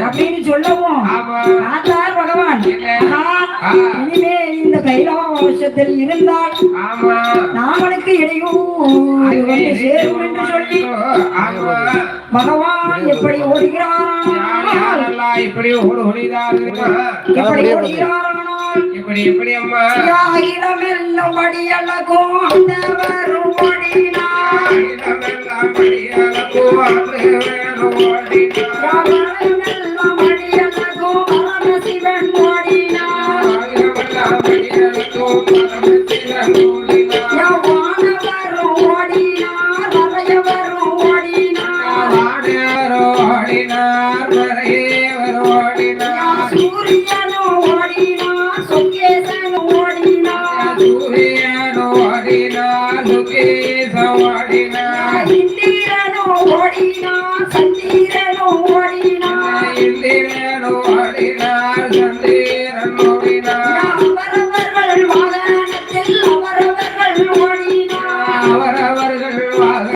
அப்படின்னு சொல்லவும் ஆத்தார் பகவான் இனிமே இந்த கைலாசத்தில் இருந்தால் நாமனுக்கு இடையூறு சேரும் என்று சொல்லி பகவான் எப்படி ஓடுகிறாரானால் இப்படி ஓடுகிறார் எப்படி ஓடுகிறாரானால் இப்படி எப்படி அம்மா இடமெல்லாம் படியலகும் வரும் ஓடினார் இடமெல்லாம் படியலகும் இடமெல்லாம் படியலகும் பரமசிவன் ஓடினார் வானவரும் ஓடினார் வரையவரும் ஓடினார் சூரியனும் ஓடினார் சுகேசனும் ஓடினார் இந்திரனும் ஓடினார் சந்திரனும் ஓடினார் அவரவர்கள் வாகனத்தில் அவரவர்கள்